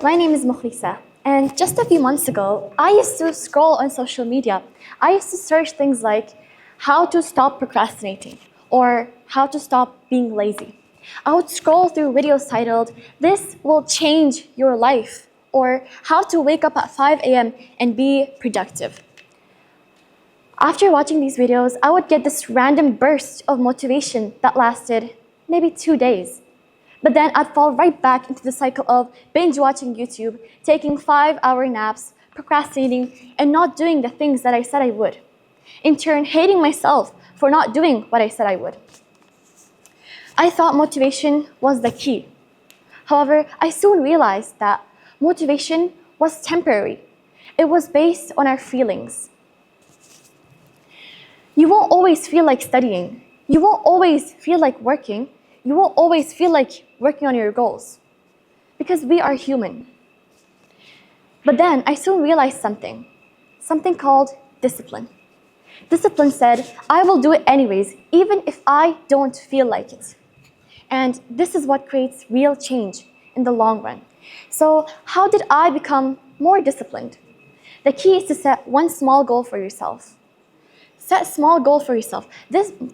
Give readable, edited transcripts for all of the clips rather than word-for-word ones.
My name is Mukhlisa, and just a few months ago, I used to scroll on social media. I used to search things like how to stop procrastinating or how to stop being lazy. I would scroll through videos titled, "This will change your life," or "How to wake up at 5 a.m. and be productive." After watching these videos, I would get this random burst of motivation that lasted maybe 2 days. But then I'd fall right back into the cycle of binge watching YouTube, taking 5-hour naps, procrastinating, and not doing the things that I said I would. In turn, hating myself for not doing what I said I would. I thought motivation was the key. However, I soon realized that motivation was temporary. It was based on our feelings. You won't always feel like studying. You won't always feel like working. You won't always feel like working on your goals. Because we are human. But then I soon realized something called discipline. Discipline said, I will do it anyways, even if I don't feel like it. And this is what creates real change in the long run. So how did I become more disciplined? The key is to set one small goal for yourself. Set a small goal for yourself.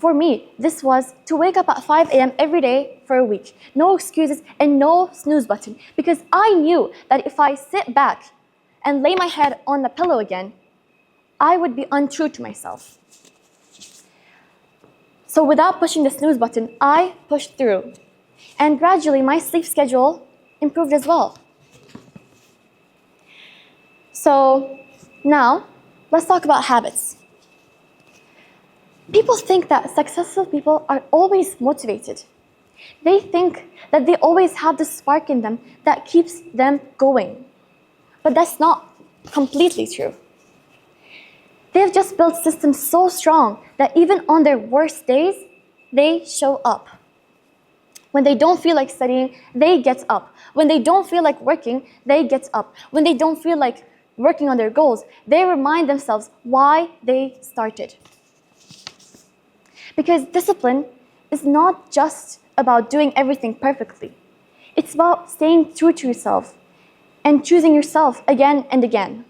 For me, this was to wake up at 5 a.m. every day for a week. No excuses and no snooze button. Because I knew that if I sit back and lay my head on the pillow again, I would be untrue to myself. So without pushing the snooze button, I pushed through. And gradually, my sleep schedule improved as well. So now, let's talk about habits. People think that successful people are always motivated. They think that they always have the spark in them that keeps them going. But that's not completely true. They've just built systems so strong that even on their worst days, they show up. When they don't feel like studying, they get up. When they don't feel like working, they get up. When they don't feel like working on their goals, they remind themselves why they started. Because discipline is not just about doing everything perfectly. It's about staying true to yourself and choosing yourself again and again.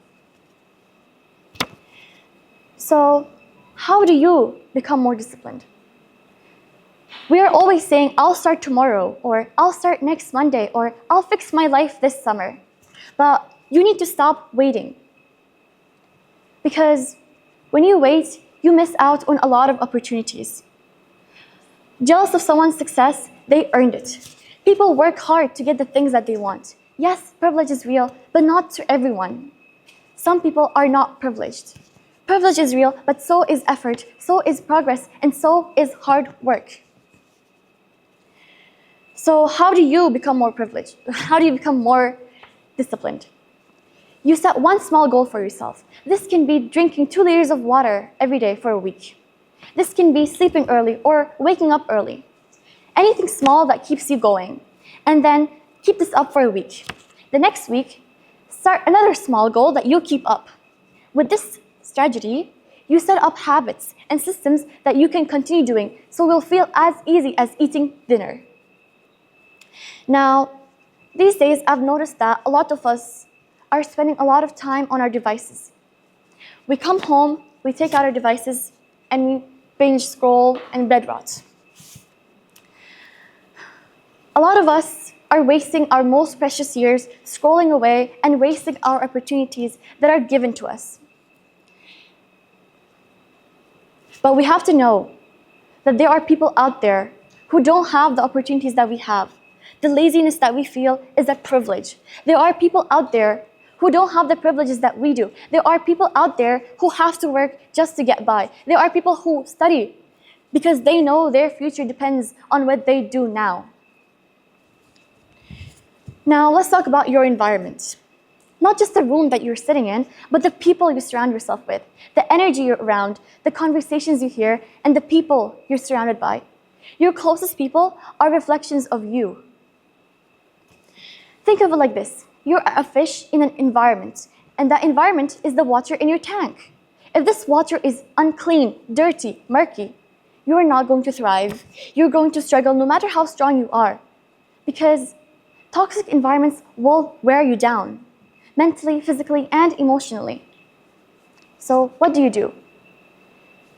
So, how do you become more disciplined? We are always saying, I'll start tomorrow, or I'll start next Monday, or I'll fix my life this summer. But you need to stop waiting. Because when you wait, you miss out on a lot of opportunities. Jealous of someone's success, they earned it. People work hard to get the things that they want. Yes, privilege is real, but not to everyone. Some people are not privileged. Privilege is real, but so is effort, so is progress, and so is hard work. So how do you become more privileged? How do you become more disciplined? You set one small goal for yourself. This can be drinking 2 liters of water every day for a week. This can be sleeping early or waking up early. Anything small that keeps you going. And then keep this up for a week. The next week, start another small goal that you keep up. With this strategy, you set up habits and systems that you can continue doing, so it will feel as easy as eating dinner. Now, these days, I've noticed that a lot of us are spending a lot of time on our devices. We come home, we take out our devices, and we binge scroll and bed rot. A lot of us are wasting our most precious years scrolling away and wasting our opportunities that are given to us. But we have to know that there are people out there who don't have the opportunities that we have. The laziness that we feel is a privilege. There are people out there who don't have the privileges that we do. There are people out there who have to work just to get by. There are people who study because they know their future depends on what they do now. Now, let's talk about your environment. Not just the room that you're sitting in, but the people you surround yourself with, the energy you're around, the conversations you hear, and the people you're surrounded by. Your closest people are reflections of you. Think of it like this. You're a fish in an environment, and that environment is the water in your tank. If this water is unclean, dirty, murky, you're not going to thrive. You're going to struggle no matter how strong you are. Because toxic environments will wear you down, mentally, physically, and emotionally. So what do?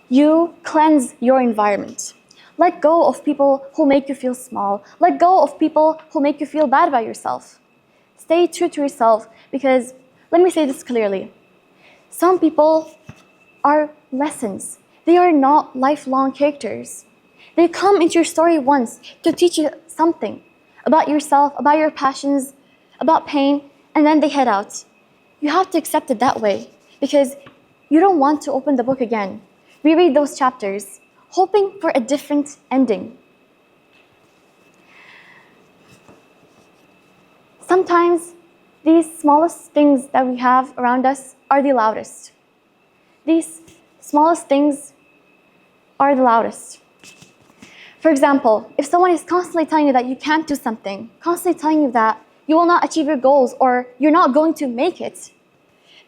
You cleanse your environment. Let go of people who make you feel small. Let go of people who make you feel bad about yourself. Stay true to yourself because, let me say this clearly, some people are lessons. They are not lifelong characters. They come into your story once to teach you something about yourself, about your passions, about pain, and then they head out. You have to accept it that way because you don't want to open the book again. Reread those chapters, hoping for a different ending. Sometimes these smallest things that we have around us are the loudest. These smallest things are the loudest. For example, if someone is constantly telling you that you can't do something, constantly telling you that you will not achieve your goals or you're not going to make it,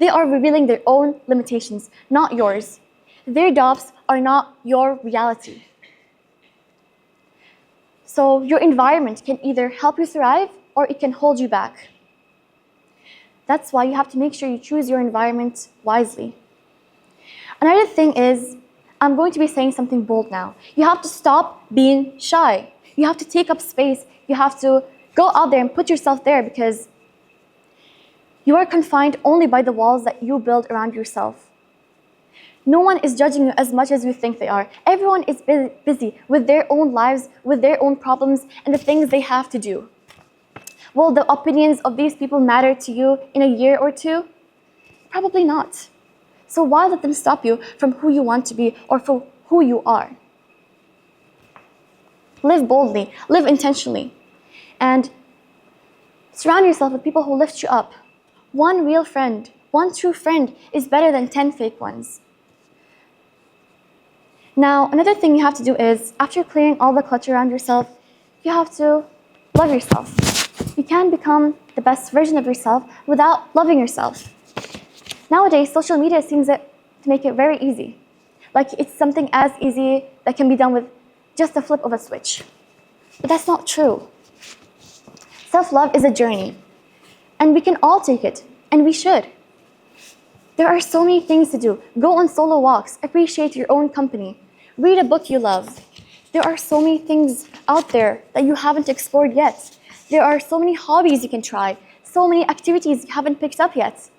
they are revealing their own limitations, not yours. Their doubts are not your reality. So your environment can either help you thrive or it can hold you back. That's why you have to make sure you choose your environment wisely. Another thing is, I'm going to be saying something bold now. You have to stop being shy. You have to take up space. You have to go out there and put yourself there because you are confined only by the walls that you build around yourself. No one is judging you as much as you think they are. Everyone is busy with their own lives, with their own problems, and the things they have to do. Will the opinions of these people matter to you in a year or two? Probably not. So why let them stop you from who you want to be or for who you are? Live boldly, live intentionally, and surround yourself with people who lift you up. One real friend, one true friend is better than 10 fake ones. Now, another thing you have to do is, after clearing all the clutter around yourself, you have to love yourself. You can't become the best version of yourself without loving yourself. Nowadays, social media seems to make it very easy. Like it's something as easy that can be done with just the flip of a switch. But that's not true. Self-love is a journey, and we can all take it, and we should. There are so many things to do. Go on solo walks, appreciate your own company, read a book you love. There are so many things out there that you haven't explored yet. There are so many hobbies you can try, so many activities you haven't picked up yet,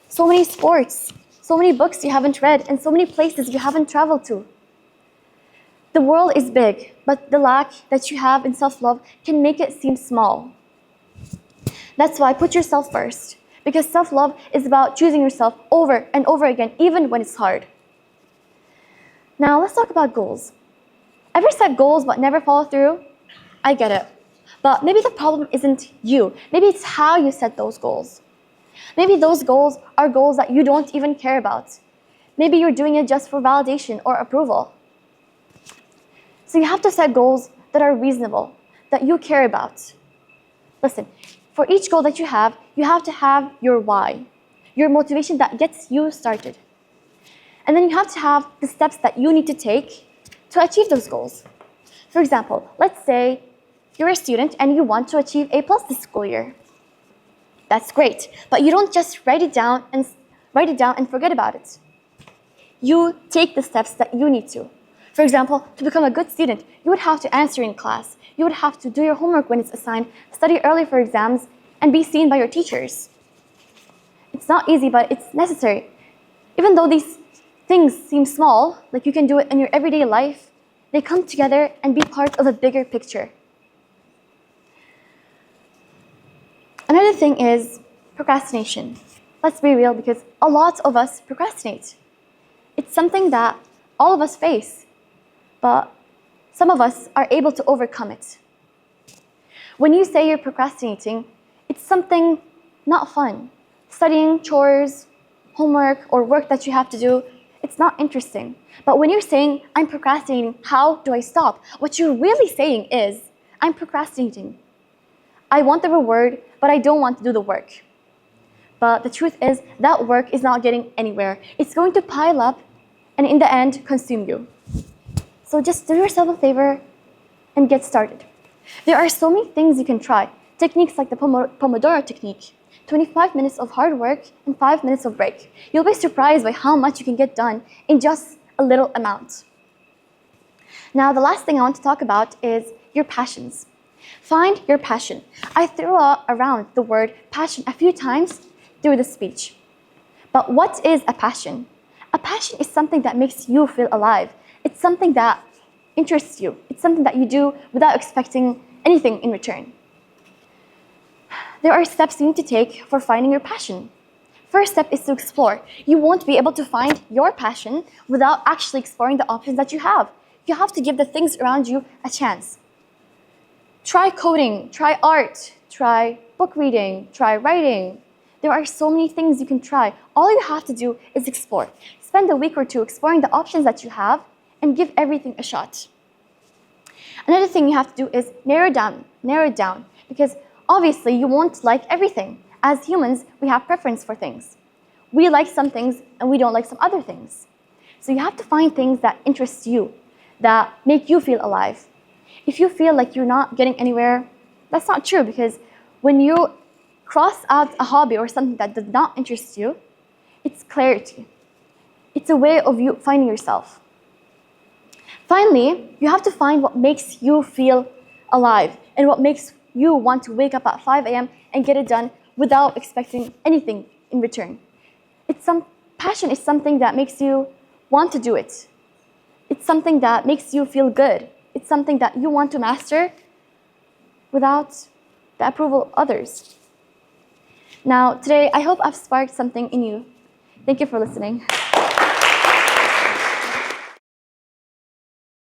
so many sports, so many books you haven't read, and so many places you haven't traveled to. The world is big, but the lack that you have in self-love can make it seem small. That's why put yourself first, because self-love is about choosing yourself over and over again, even when it's hard. Now, let's talk about goals. Ever set goals but never follow through? I get it. But maybe the problem isn't you. Maybe it's how you set those goals. Maybe those goals are goals that you don't even care about. Maybe you're doing it just for validation or approval. So you have to set goals that are reasonable, that you care about. Listen, for each goal that you have to have your why, your motivation that gets you started. And then you have to have the steps that you need to take to achieve those goals. For example, let's say you're a student and you want to achieve A+ this school year. That's great, but you don't just write it down and forget about it. You take the steps that you need to. For example, to become a good student, you would have to answer in class. You would have to do your homework when it's assigned, study early for exams, and be seen by your teachers. It's not easy, but it's necessary. Even though these things seem small, like you can do it in your everyday life, they come together and be part of a bigger picture. Another thing is procrastination. Let's be real, because a lot of us procrastinate. It's something that all of us face, but some of us are able to overcome it. When you say you're procrastinating, it's something not fun. Studying, chores, homework, or work that you have to do, it's not interesting. But when you're saying, I'm procrastinating, how do I stop? What you're really saying is, I'm procrastinating. I want the reward, but I don't want to do the work. But the truth is, that work is not getting anywhere. It's going to pile up and in the end, consume you. So just do yourself a favor and get started. There are so many things you can try. Techniques like the Pomodoro technique, 25 minutes of hard work and 5 minutes of break. You'll be surprised by how much you can get done in just a little amount. Now, the last thing I want to talk about is your passions. Find your passion. I threw around the word passion a few times through the speech. But what is a passion? A passion is something that makes you feel alive. It's something that interests you. It's something that you do without expecting anything in return. There are steps you need to take for finding your passion. First step is to explore. You won't be able to find your passion without actually exploring the options that you have. You have to give the things around you a chance. Try coding, try art, try book reading, try writing. There are so many things you can try. All you have to do is explore. Spend a week or two exploring the options that you have and give everything a shot. Another thing you have to do is narrow it down, because obviously you won't like everything. As humans, we have preference for things. We like some things and we don't like some other things. So you have to find things that interest you, that make you feel alive. If you feel like you're not getting anywhere, that's not true, because when you cross out a hobby or something that does not interest you, it's clarity. It's a way of you finding yourself. Finally, you have to find what makes you feel alive and what makes you want to wake up at 5 a.m. and get it done without expecting anything in return. Passion is something that makes you want to do it. It's something that makes you feel good. It's something that you want to master without the approval of others. Now, today, I hope I've sparked something in you. Thank you for listening.